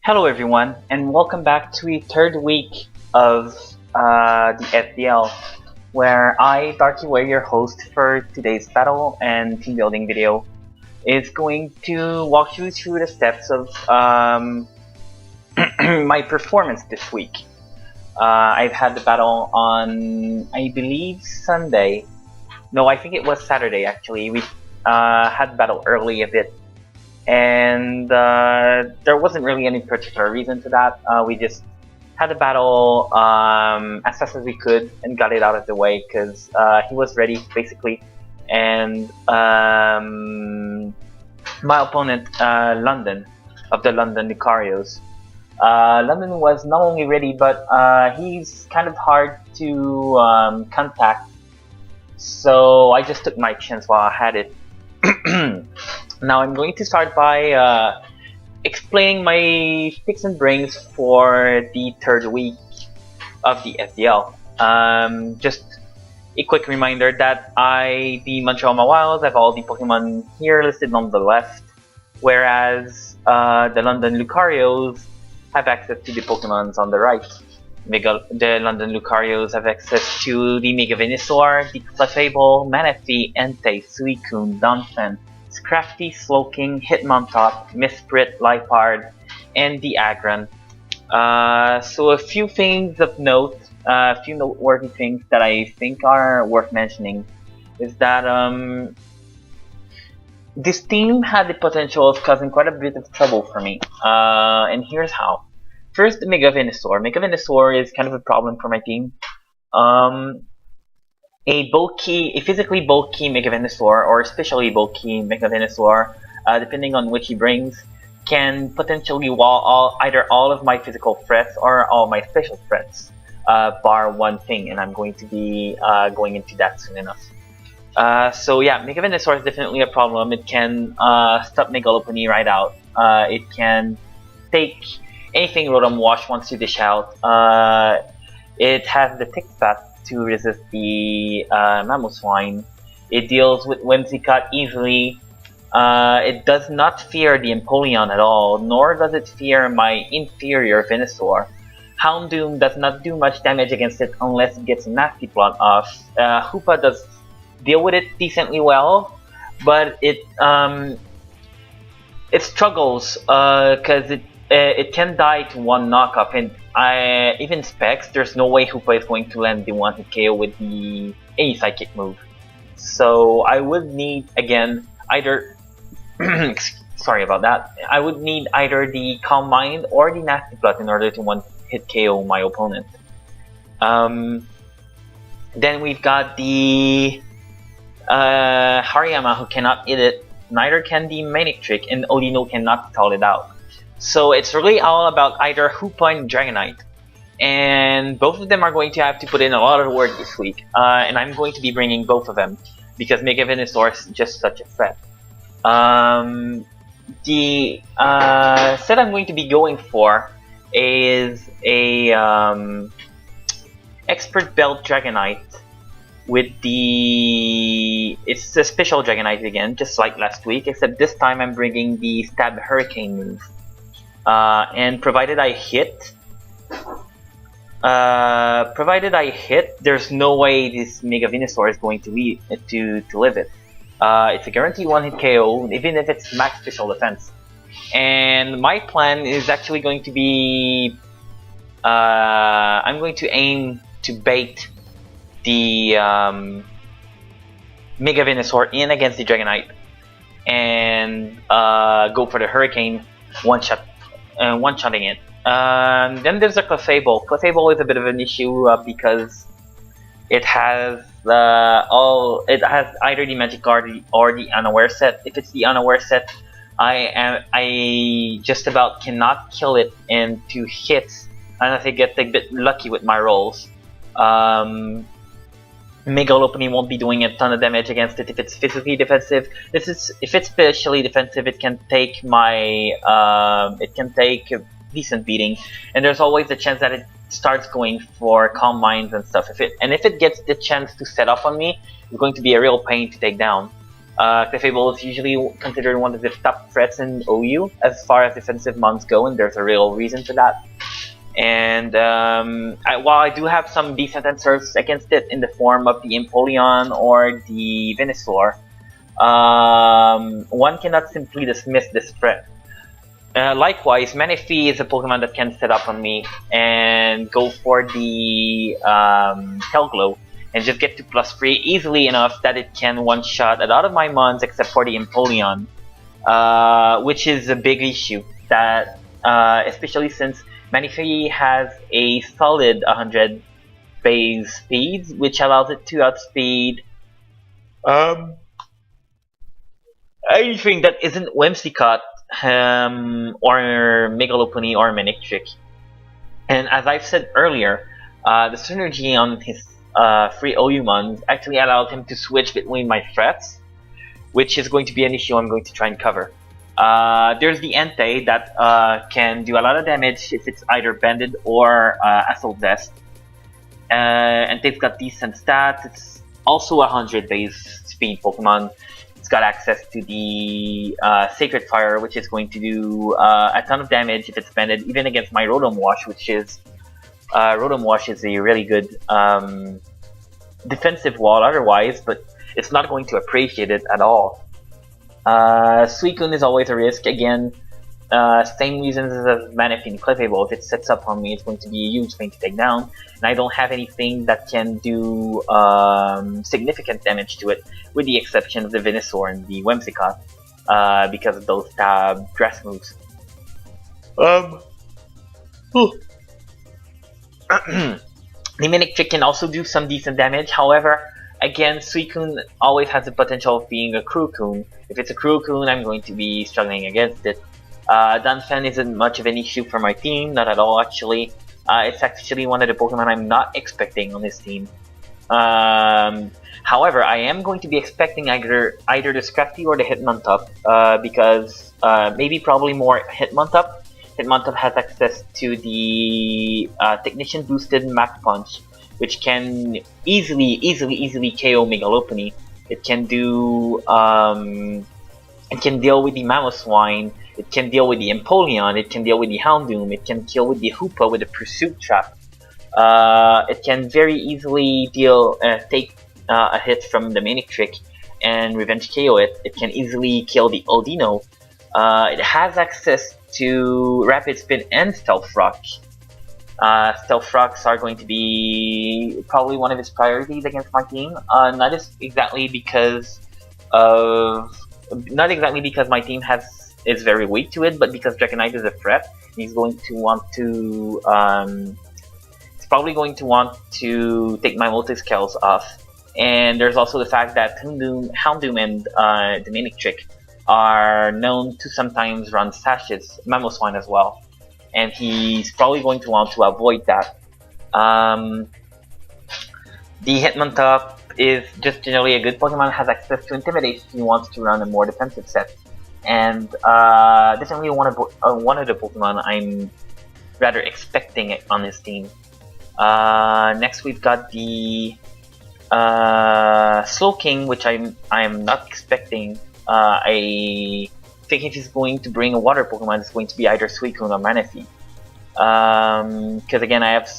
Hello everyone, and welcome back to the third week of the SDL, where I, Darkiway, your host for today's battle and team building video, is going to walk you through the steps of my performance this week. I've had the battle on, I believe, Sunday. No, I think it was Saturday actually. We had the battle early a bit. And there wasn't really any particular reason to that. We just had the battle as fast as we could and got it out of the way because he was ready, basically. And my opponent, London, of the London Lucarios. London was not only ready, but he's kind of hard to contact. So I just took my chance while I had it. Now I'm going to start by explaining my picks and brings for the third week of the SDL. Just a quick reminder that the Montreal Mawiles have all the Pokemon here listed on the left, whereas the London Lucarios have access to the Pokemons on the right. The London Lucarios have access to the Mega Venusaur, the Clefable, Manaphy, Entei, Suicune, Donphan, Scrafty, Slowking, Hitmontop, Misprit, Liepard, and the Aggron. So a few things of note, a few noteworthy things that I think are worth mentioning is that this team had the potential of causing quite a bit of trouble for me, and here's how. First, the Mega Venusaur. Mega Venusaur is kind of a problem for my team. A physically bulky Mega Venusaur, or especially bulky Mega Venusaur, depending on which he brings, can potentially wall either all of my physical threats or all my special threats, bar one thing, and I'm going to be going into that soon enough. So yeah, Mega Venusaur is definitely a problem. It can stop Mega Lopunny right out. It can take anything Rotom Wash wants to dish out. It has the Tick Path to resist the Mamoswine. It deals with Whimsicott easily. It does not fear the Empoleon at all, nor does it fear my inferior Venusaur. Houndoom does not do much damage against it unless it gets a nasty plot off. Hoopa does deal with it decently well, but it struggles because it can die to one knockup, and even Specs, there's no way Hoopa is going to land the one-hit KO with any Psychic move. So I would need, again, either sorry about that. I would need either the Calm Mind or the Nasty Plot in order to one-hit KO my opponent. Then we've got the Hariyama, who cannot hit it. Neither can the Manic Trick, and Odino cannot stall it out. So it's really all about either Hoopa and Dragonite, and both of them are going to have to put in a lot of work this week, and I'm going to be bringing both of them because Mega Venusaur is just such a threat. The set I'm going to be going for is a Expert Belt Dragonite with it's a special Dragonite again, just like last week, except this time I'm bringing the Stab Hurricane move. And provided I hit, there's no way this Mega Venusaur is going to live it. It's a guaranteed one-hit KO, even if it's max special defense. And my plan is actually going to be, I'm going to aim to bait the Mega Venusaur in against the Dragonite, and go for the Hurricane one-shotting it. Then there's a Clefable. Clefable is a bit of an issue because it has either the Magic Card or the Unaware set. If it's the Unaware set, I just about cannot kill it in 2 hits unless I get a bit lucky with my rolls. Mega Lopunny won't be doing a ton of damage against it if it's physically defensive. If it's specially defensive, it can take a decent beating, and there's always a chance that it starts going for Calm Minds and stuff. If it gets the chance to set up on me, it's going to be a real pain to take down. Clefable is usually considered one of the top threats in OU as far as defensive mons go, and there's a real reason for that. And while I do have some decent answers against it in the form of the Empoleon or the Venusaur, one cannot simply dismiss this threat. Likewise, Manaphy is a Pokemon that can set up on me and go for the Hellglow and just get to +3 easily enough that it can one-shot a lot of my mons except for the Empoleon, which is a big issue, that especially since Manaphy has a solid 100 base speed, which allows it to outspeed anything that isn't Whimsicott, or Megalopony or Manectric. And as I've said earlier, the synergy on his 3 OU mons actually allows him to switch between my threats, which is going to be an issue I'm going to try and cover. There's the Entei that can do a lot of damage if it's either Bended or Assault Vest. Entei's got decent stats. It's also a 100 base speed Pokemon. It's got access to the Sacred Fire, which is going to do a ton of damage if it's bended, even against my Rotom Wash, which is Rotom Wash is a really good defensive wall otherwise, but it's not going to appreciate it at all. Suicune is always a risk. Again, same reasons as Manaphy and Clefable. If it sets up on me, it's going to be a huge thing to take down, and I don't have anything that can do significant damage to it, with the exception of the Venusaur and the Whimsicott, because of those grass moves. The Manectric can also do some decent damage. However, again, Suicune always has the potential of being a Crewcoon. If it's a Crewcoon, I'm going to be struggling against it. Dunfen isn't much of an issue for my team, not at all actually. It's actually one of the Pokemon I'm not expecting on this team. However, I am going to be expecting either the Scrafty or the Hitmontop, because maybe probably more Hitmontop. Hitmontop has access to the Technician boosted Mach Punch, which can easily KO Megalopony. It can do it can deal with the Mamoswine, it can deal with the Empoleon, it can deal with the Houndoom, it can kill with the Hoopa with the Pursuit Trap. It can very easily take a hit from the Manectric and revenge KO it. It can easily kill the Audino. It has access to Rapid Spin and Stealth Rock. Stealth Rocks are going to be probably one of his priorities against my team. Not exactly because my team is very weak to it, but because Dragonite is a threat. He's going to want to he's probably going to want to take my Multiscales off. And there's also the fact that Houndoom and the Manectric are known to sometimes run Sashes, Mamoswine as well. And he's probably going to want to avoid that. The Hitmontop is just generally a good Pokemon, has access to Intimidation if he wants to run a more defensive set. And definitely one of the Pokemon I'm rather expecting on his team. Next we've got the Slowking, which I'm not expecting. I think if he's going to bring a water Pokemon, it's going to be either Suicune or Manaphy. Because again, I have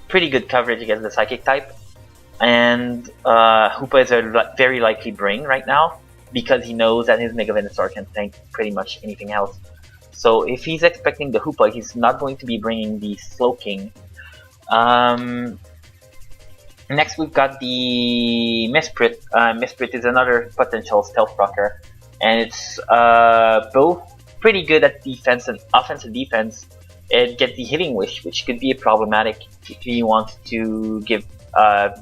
pretty good coverage against the Psychic type, and Hoopa is a very likely bring right now because he knows that his Mega Venusaur can tank pretty much anything else. So if he's expecting the Hoopa, he's not going to be bringing the Slowking. Next, we've got the Mesprit. Mesprit is another potential Stealth Rocker, and it's both pretty good at defense and offensive defense. It gets the Hitting Wish, which could be problematic if you want to give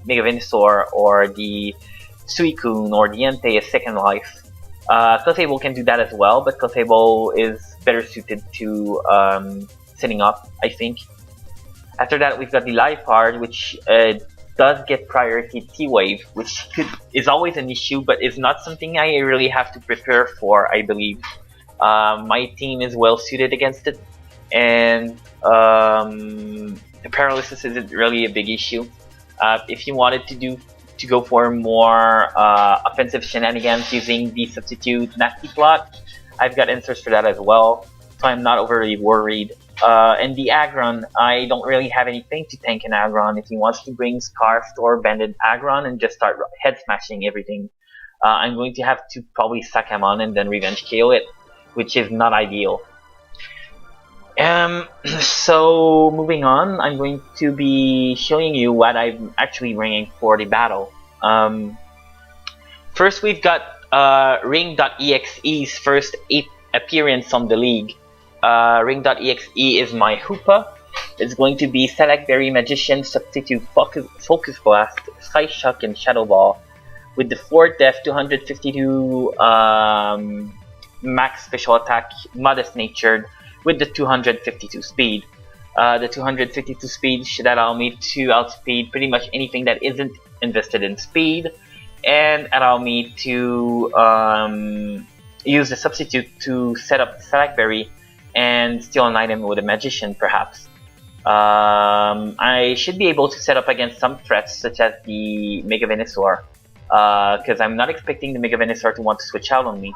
Mega Venusaur or the Suicune or the Entei a second life. Clefable can do that as well, but Clefable is better suited to sitting up, I think. After that, we've got the Liepard, which does get priority T-Wave, which is always an issue, but is not something I really have to prepare for, I believe. My team is well suited against it, and the paralysis isn't really a big issue. If you wanted to do to go for more offensive shenanigans using the substitute nasty plot, I've got answers for that as well, so I'm not overly worried. And the Aggron, I don't really have anything to tank an Aggron. If he wants to bring Scarfed or Banded Aggron and just start head smashing everything, I'm going to have to probably suck him on and then revenge KO it, which is not ideal. So moving on, I'm going to be showing you what I'm actually bringing for the battle. First, we've got Ring.exe's first appearance on the league. Ring.exe is my Hoopa. It's going to be Select Berry Magician, Substitute Focus Blast, Side Shock, and Shadow Ball, with the 4 def, 252 max special attack, modest natured, with the 252 speed. The 252 speed should allow me to outspeed pretty much anything that isn't invested in speed, and allow me to use the substitute to set up Select Berry and steal an item with a magician, perhaps. I should be able to set up against some threats, such as the Mega Venusaur, because I'm not expecting the Mega Venusaur to want to switch out on me.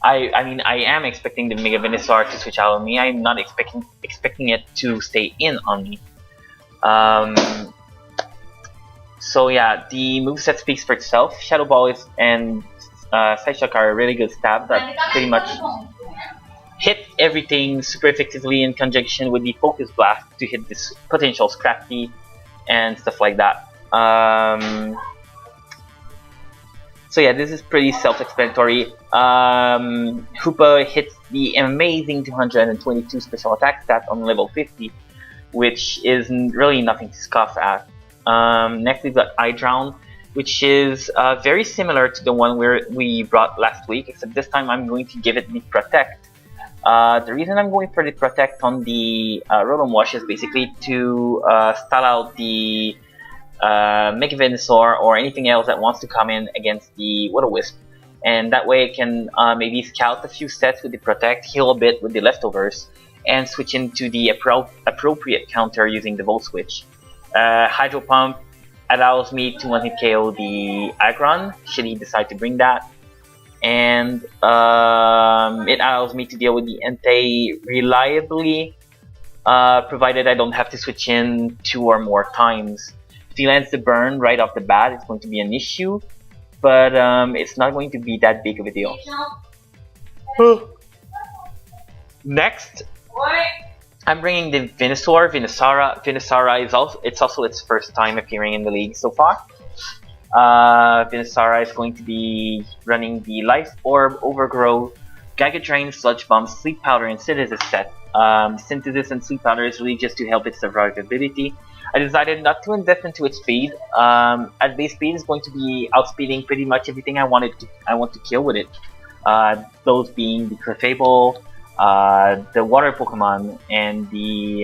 I mean, I am expecting the Mega Venusaur to switch out on me. I'm not expecting it to stay in on me. So yeah, the moveset speaks for itself. Shadow Ball and Side Shock are a really good stab that pretty much hit everything super effectively in conjunction with the Focus Blast to hit this potential Scrafty and stuff like that. So yeah, this is pretty self-explanatory. Hoopa hits the amazing 222 special attack stat on level 50, which is really nothing to scoff at. Next we've got Drown, which is very similar to the one we brought last week, except this time I'm going to give it the Protect. The reason I'm going for the Protect on the Rotom Wash is basically to stall out the Mega Venusaur or anything else that wants to come in against the Will-O-Wisp, and that way I can maybe scout a few sets with the Protect, heal a bit with the leftovers, and switch into the appropriate counter using the Volt Switch. Hydro Pump allows me to one-hit KO the Aggron, should he decide to bring that, and it allows me to deal with the Entei reliably, provided I don't have to switch in 2 or more times. If he lands the burn right off the bat, it's going to be an issue, but it's not going to be that big of a deal. Next, I'm bringing the Venusaur. Venusaur is also its first time appearing in the league so far. Venusaur is going to be running the Life Orb, Overgrowth, Giga Drain, Sludge Bomb, Sleep Powder, and Synthesis set. Synthesis and Sleep Powder is really just to help its survivability. I decided not to invest into its speed. At base speed, is going to be outspeeding pretty much everything I want to kill with it. Those being the Clefable, the Water Pokemon, and the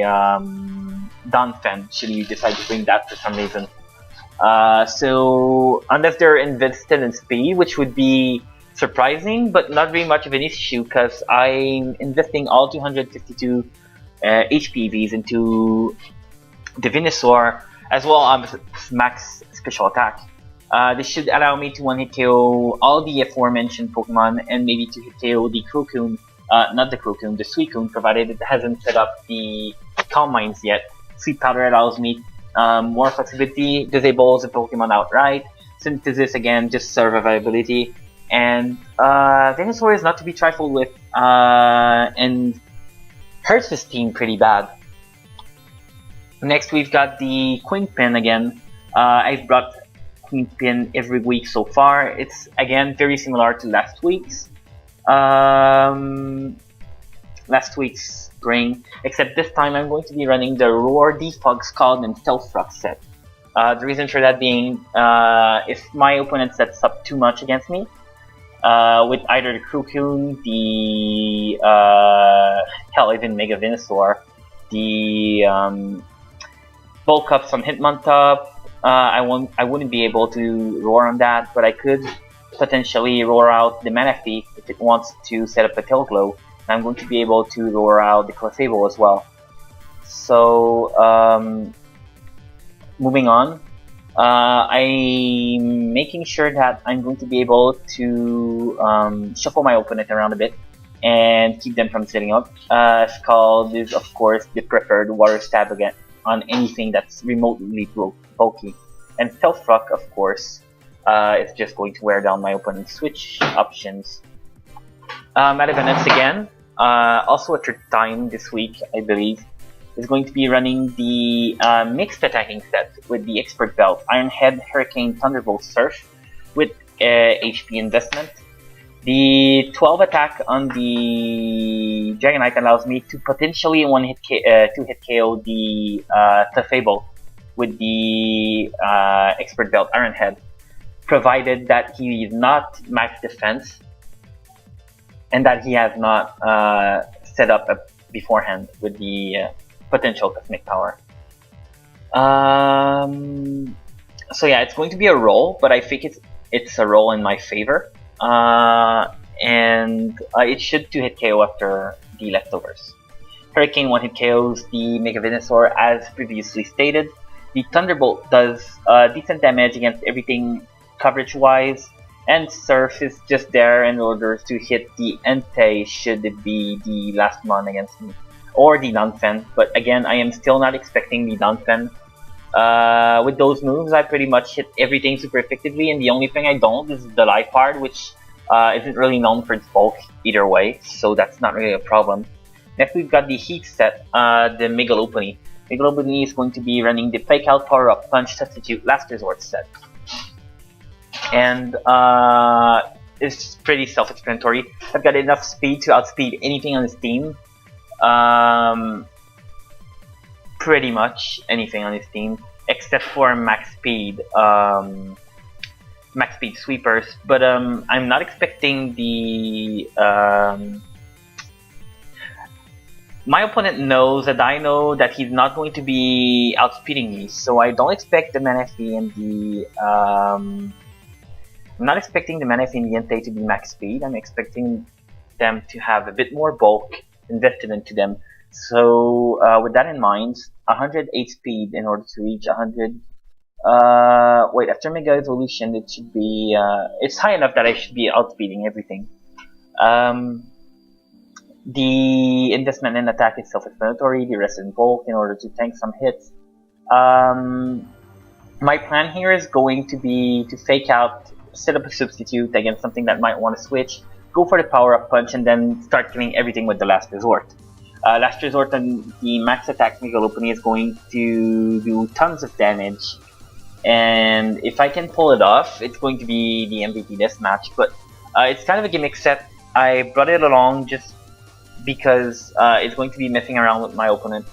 Donphan, should you decide to bring that for some reason. So unless they're invested in speed, which would be surprising, but not very much of an issue, because I'm investing all 252 HPVs into the Venusaur, as well as max special attack. This should allow me to one-hit KO all the aforementioned Pokemon, and maybe to hit KO the Crocoon, not the Crocoon, the Suicune, provided it hasn't set up the Calm Minds yet. Sleep Powder allows me more flexibility, disables the Pokemon outright. Synthesis, again, just survivability. And Venusaur is not to be trifled with, and hurts his team pretty bad. Next, we've got the Queenpin again. I've brought Queenpin every week so far. It's again very similar to last week's. Spring, except this time I'm going to be running the Roar, Defog, Scald, and Stealth Rock set. The reason for that being, if my opponent sets up too much against me, with either the Crocoon, the hell, even Mega Venusaur, the Bulk Ups on Hitmontop, I wouldn't be able to roar on that, but I could potentially roar out the Manaphy if it wants to set up a Tail Glow. And I'm going to be able to roar out the Clefable as well. So moving on, I'm making sure that I'm going to be able to shuffle my opponent around a bit and keep them from sitting up. Scald is of course the preferred water stab again on anything that's remotely bulky. And Stealth Rock, of course, is just going to wear down my opponent's switch options. Metavenus again, also at your time this week, I believe, is going to be running the mixed attacking set with the Expert Belt, Iron Head, Hurricane, Thunderbolt, Surf with HP investment. The 12 attack on the Dragonite allows me to potentially two-hit KO the Clefable with the Expert Belt, Iron Head, provided that he is not max defense and that he has not set up beforehand with the potential Cosmic Power. So yeah, it's going to be a roll, but I think it's a roll in my favor. And it should 2-hit KO after the leftovers. Hurricane 1-hit KOs the Mega Venusaur as previously stated. The Thunderbolt does decent damage against everything coverage-wise, and Surf is just there in order to hit the Entei should it be the last one against me, or the Donphan. But again, I am still not expecting the Donphan. With those moves, I pretty much hit everything super effectively, and the only thing I don't is the life part, which isn't really known for its bulk either way, so that's not really a problem. Next, we've got the Heat set, the Megalopony. Megalopony is going to be running the Fake Out Power Up Punch Substitute Last Resort set. And it's pretty self-explanatory. I've got enough speed to outspeed anything on this team. Pretty much anything on this team, except for max speed sweepers. But I'm not expecting the my opponent knows that I know that he's not going to be outspeeding me, so I don't expect the Manaphy and the I'm not expecting the Manaphy and the Entei to be max speed. I'm expecting them to have a bit more bulk invested into them. So with that in mind, 108 speed in order to reach 100. Wait, after Mega Evolution, it should be it's high enough that I should be outspeeding everything. The investment in attack is self-explanatory. The rest in bulk in order to tank some hits. My plan here is going to be to fake out, set up a substitute against something that might want to switch, go for the power-up punch, and then start killing everything with the Last Resort. Last Resort on the max attack Megalopony is going to do tons of damage, and if I can pull it off, it's going to be the MVP this match. But it's kind of a gimmick set. I brought it along just because it's going to be messing around with my opponent,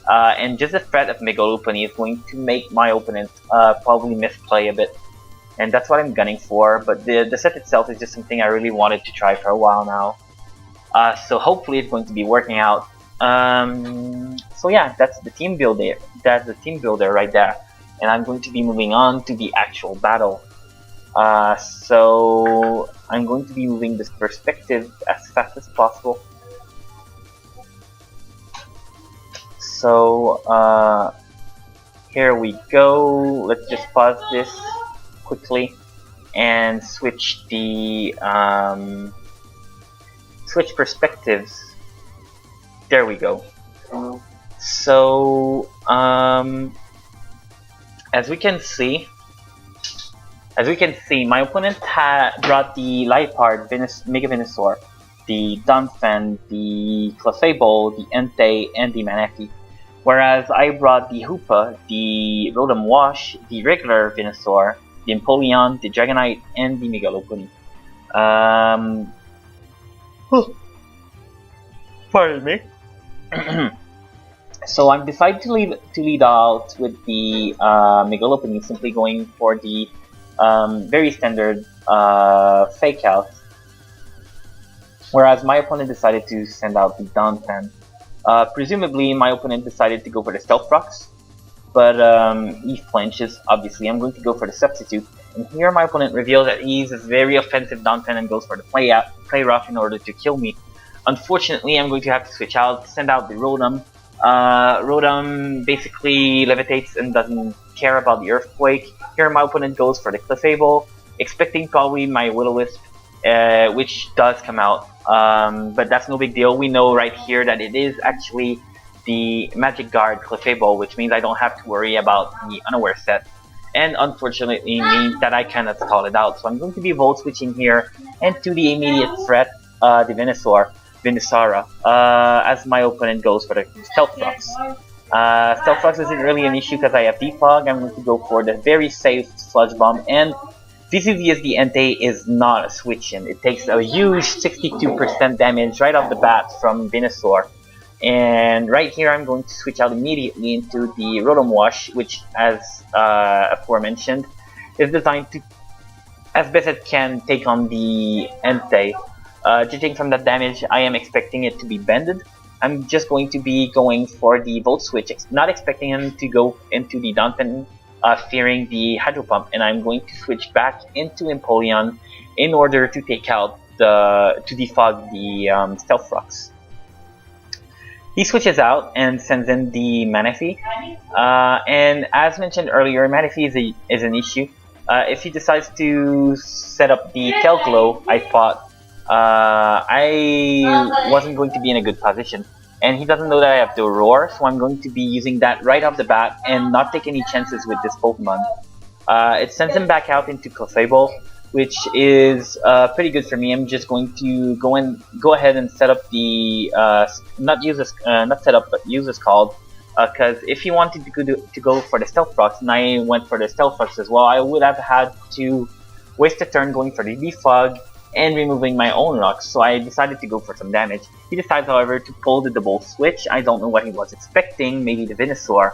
and just the threat of Megalopony is going to make my opponent probably misplay a bit. And that's what I'm gunning for, but the set itself is just something I really wanted to try for a while now. So hopefully it's going to be working out. So yeah, that's the team builder. That's the team builder right there. And I'm going to be moving on to the actual battle. So I'm going to be moving this perspective as fast as possible. So here we go. Let's just pause this quickly and switch the switch perspectives. There we go. So as we can see, my opponent brought the Liepard, Mega Venusaur, the Donphan, the Clefable, the Entei, and the Manaphy. Whereas I brought the Hoopa, the Rotom Wash, the regular Venusaur, the Empoleon, the Dragonite, and the Megalopony. Pardon me. So I've decided to lead out with the Megalopony, simply going for the very standard fake out. Whereas my opponent decided to send out the Donphan. Presumably my opponent decided to go for the Stealth Rocks, but he flinches. Obviously I'm going to go for the substitute, and here my opponent reveals that he's a very offensive Donphan and goes for the play rough in order to kill me. Unfortunately, I'm going to have to switch out, send out the Rotom. Rotom basically levitates and doesn't care about the Earthquake. Here my opponent goes for the Clefable, expecting probably my Will-O-Wisp, which does come out. But that's no big deal. We know right here that it is actually the Magic Guard Clefable, which means I don't have to worry about the Unaware set. And unfortunately means that I cannot call it out. So I'm going to be Volt Switching here into the immediate threat, the Venusaur, as my opponent goes for the Stealth Rocks. Stealth Rocks isn't really an issue because I have Defog. I'm going to go for the very safe Sludge Bomb, and VCVSD Entei is not a switch-in. It takes a huge 62% damage right off the bat from Venusaur. And right here I'm going to switch out immediately into the Rotom Wash, which, as aforementioned, is designed to, as best it can, take on the Entei. Judging from that damage, I am expecting it to be bended. I'm just going to be going for the Volt Switch, not expecting him to go into the Donphan, fearing the Hydro Pump, and I'm going to switch back into Empoleon in order to take out to defog the Stealth Rocks. He switches out and sends in the Manaphy, and as mentioned earlier, Manaphy is an issue. If he decides to set up the Telglow, I thought I wasn't going to be in a good position. And he doesn't know that I have the Roar, so I'm going to be using that right off the bat and not take any chances with this Pokemon. It sends him back out into Clefable, which is pretty good for me. I'm just going to go ahead and set up the use this called, because if he wanted to go for the Stealth Rocks and I went for the Stealth Rocks as well, I would have had to waste a turn going for the Defog and removing my own rocks, so I decided to go for some damage. He decides, however, to pull the double switch. I don't know what he was expecting, maybe the Venusaur,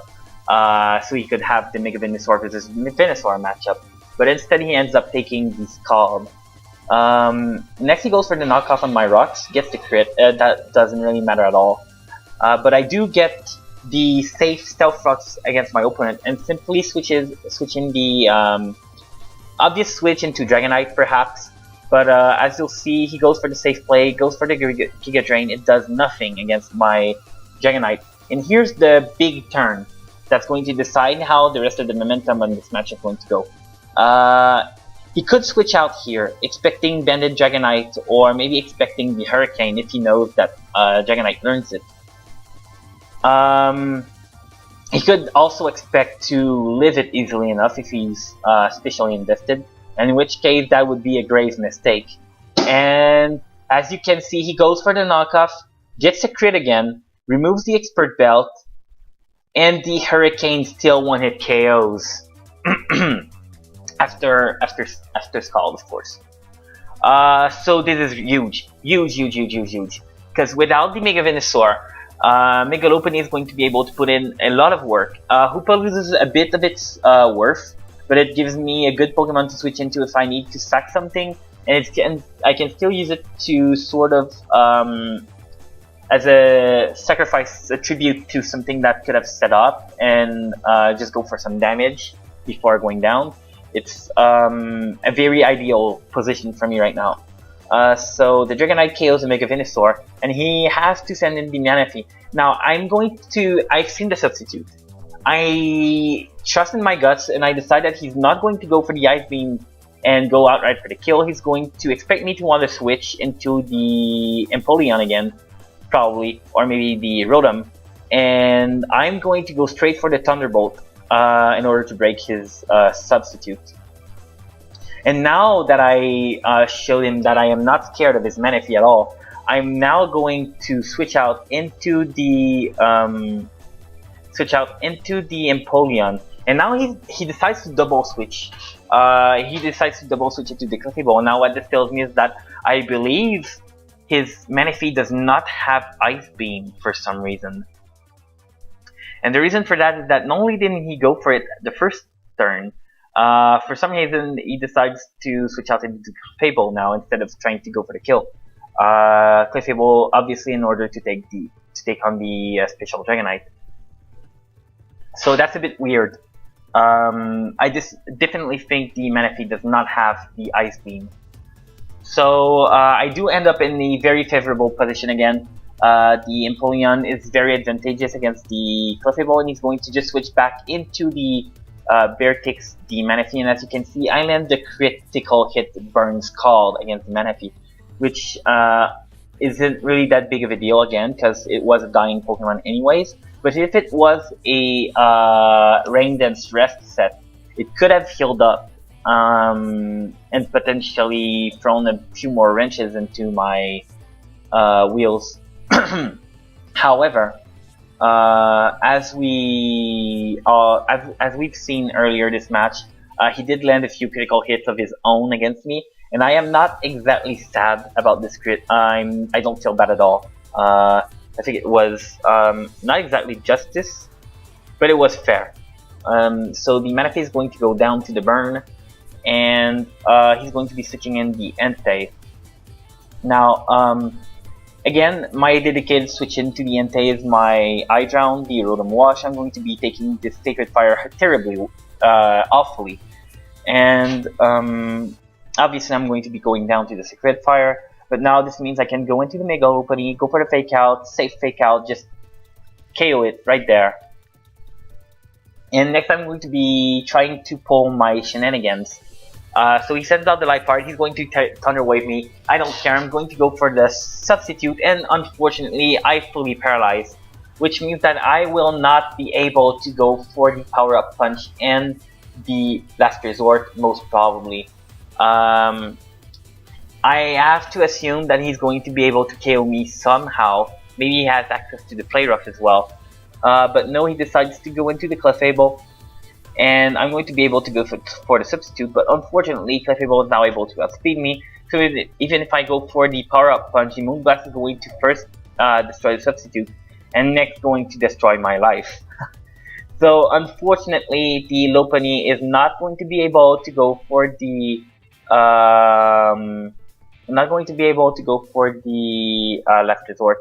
so he could have the Mega Venusaur versus Venusaur matchup. But instead he ends up taking the Scald. Next he goes for the knockoff on my rocks, gets the crit. That doesn't really matter at all. But I do get the safe Stealth Rocks against my opponent and simply switching the obvious switch into Dragonite perhaps. But as you'll see, he goes for the safe play, goes for the Giga Drain. It does nothing against my Dragonite. And here's the big turn that's going to decide how the rest of the momentum on this match is going to go. He could switch out here, expecting Bended Dragonite, or maybe expecting the Hurricane if he knows that Dragonite learns it. He could also expect to live it easily enough if he's specially invested, in which case that would be a grave mistake. And as you can see, he goes for the knockoff, gets a crit again, removes the Expert Belt, and the Hurricane still one-hit KOs. after Scald, of course. So this is huge. Because without the Mega Venusaur, Mega Lopunny is going to be able to put in a lot of work. Hoopa loses a bit of its worth, but it gives me a good Pokemon to switch into if I need to sack something, and I can still use it to sort of as a sacrifice, a tribute to something that could have set up, and just go for some damage before going down. It's a very ideal position for me right now. So the Dragonite KOs the Mega Venusaur, and he has to send in the Manaphy. Now I've seen the substitute. I trust in my guts, and I decide that he's not going to go for the Ice Beam and go outright for the kill. He's going to expect me to want to switch into the Empoleon again, probably, or maybe the Rotom, and I'm going to go straight for the Thunderbolt in order to break his substitute. And now that I showed him that I am not scared of his Manaphy at all, I'm now going to switch out into the Empoleon, and now he decides to double switch. He decides to double switch into the Clefable. Now what this tells me is that I believe his Manaphy does not have Ice Beam for some reason. And the reason for that is that not only didn't he go for it the first turn, for some reason he decides to switch out into Clefable now instead of trying to go for the kill. Clefable obviously in order to take on the special Dragonite. So that's a bit weird. I just definitely think the Manaphy does not have the Ice Beam. So I do end up in a very favorable position again. The Empoleon is very advantageous against the Clefable, and he's going to just switch back into the Bear takes the Manaphy, and as you can see, I land the critical hit Burns called against the Manaphy, which isn't really that big of a deal again, because it was a dying Pokemon anyways. But if it was a Rain Dance Rest set, it could have healed up and potentially thrown a few more wrenches into my wheels. However, as we've seen earlier this match, he did land a few critical hits of his own against me, and I am not exactly sad about this crit. I don't feel bad at all. I think it was not exactly justice, but it was fair. So the Manaphy is going to go down to the burn, and he's going to be switching in the Entei. Now, again, my dedicated switch into the Entei is my Drown, the Rotom Wash. I'm going to be taking this Sacred Fire terribly, awfully. And obviously I'm going to be going down to the Sacred Fire. But now this means I can go into the Mega Lopunny, go for the Fake Out, safe Fake Out, just KO it right there. And next I'm going to be trying to pull my shenanigans. So he sends out the Life Part, he's going to Thunder Wave me. I don't care, I'm going to go for the Substitute, and unfortunately I fully paralyzed, which means that I will not be able to go for the Power Up Punch and the Last Resort, most probably. I have to assume that he's going to be able to KO me somehow. Maybe he has access to the Play Rough as well. But no, he decides to go into the Clefable. And I'm going to be able to go for the Substitute, but unfortunately Clefable is now able to outspeed me. So even if I go for the Power Up Punch, the Moonblast is going to first destroy the Substitute, and next going to destroy my life. So unfortunately, the Lopunny is not going to be able to go for the Last Resort.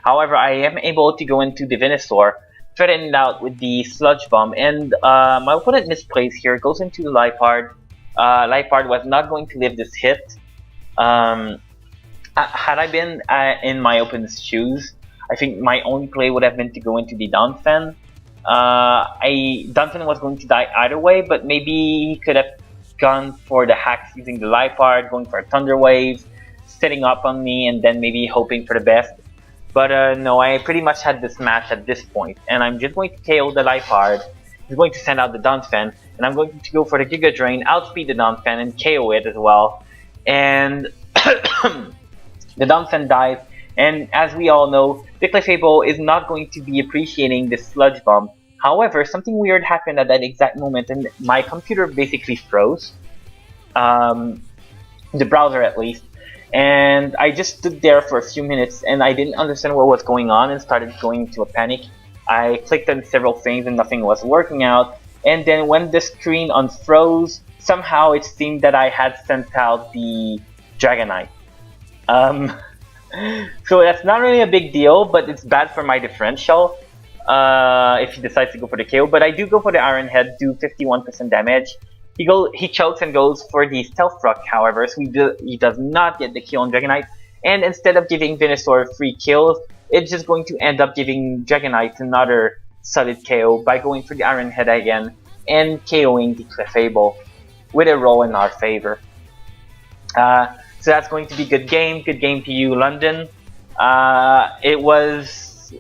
However, I am able to go into the Venusaur, threaten it out with the Sludge Bomb, and my opponent misplays here, goes into the Liepard. Liepard was not going to live this hit. Had I been in my opponent's shoes, I think my only play would have been to go into the Donphan. Donphan was going to die either way, but maybe he could have gone for the hacks using the Liepard, going for a Thunder Wave, setting up on me, and then maybe hoping for the best. But no, I pretty much had this match at this point, and I'm just going to KO the Liepard. He's going to send out the Donphan, and I'm going to go for the Giga Drain, outspeed the Donphan, and KO it as well. And the Donphan dies, and as we all know, the Clefable is not going to be appreciating this Sludge Bomb. However, something weird happened at that exact moment, and my computer basically froze. The browser at least. And I just stood there for a few minutes and I didn't understand what was going on and started going into a panic. I clicked on several things and nothing was working out. And then when the screen unfroze, somehow it seemed that I had sent out the Dragonite. So that's not really a big deal, but it's bad for my differential if he decides to go for the KO. But I do go for the Iron Head, do 51% damage. He chokes and goes for the Stealth Rock, however, so he does not get the kill on Dragonite. And instead of giving Venusaur 3 kills, it's just going to end up giving Dragonite another solid KO by going for the Iron Head again and KOing the Clefable with a roll in our favor. So that's going to be good game to you, London. It was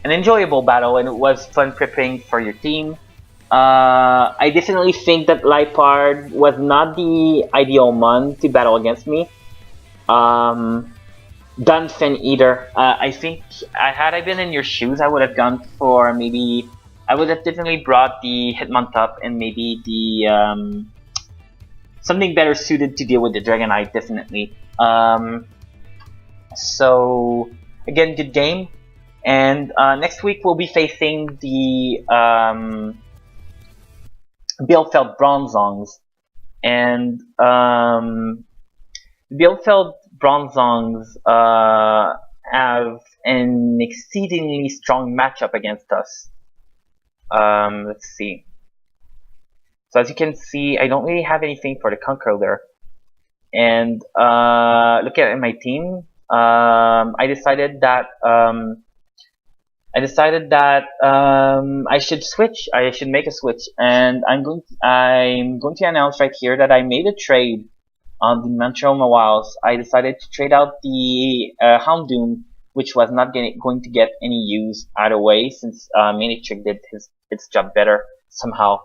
an enjoyable battle and it was fun preparing for your team. I definitely think that Liepard was not the ideal mon to battle against me. Donphan either. I think had I been in your shoes, I would have gone for maybe. I would have definitely brought the Hitmontop and maybe the something better suited to deal with the Dragonite. Definitely. So again, good game. And next week we'll be facing the Bielefeld Bronzongs, and Bielefeld Bronzongs have an exceedingly strong matchup against us. Let's see. So as you can see, I don't really have anything for the Conkeldurr. And looking at my team, I decided that I decided that I should switch. I should make a switch, and I'm going to announce right here that I made a trade on the Montreal Mawiles. I decided to trade out the Houndoom, which was not going to get any use either way, since Minitrick did its job better somehow,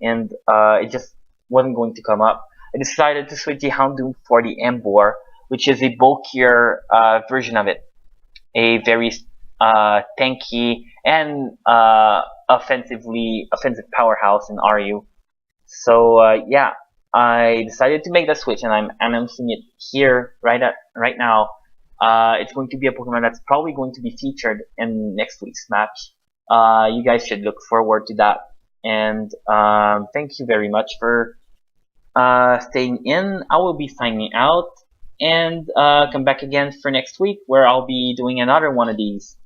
and it just wasn't going to come up. I decided to switch the Houndoom for the Embor, which is a bulkier version of it, a very tanky and offensive powerhouse in RU. So yeah, I decided to make the switch, and I'm announcing it here right now. It's going to be a Pokemon that's probably going to be featured in next week's match. You guys should look forward to that. And thank you very much for staying in. I will be signing out, and come back again for next week, where I'll be doing another one of these.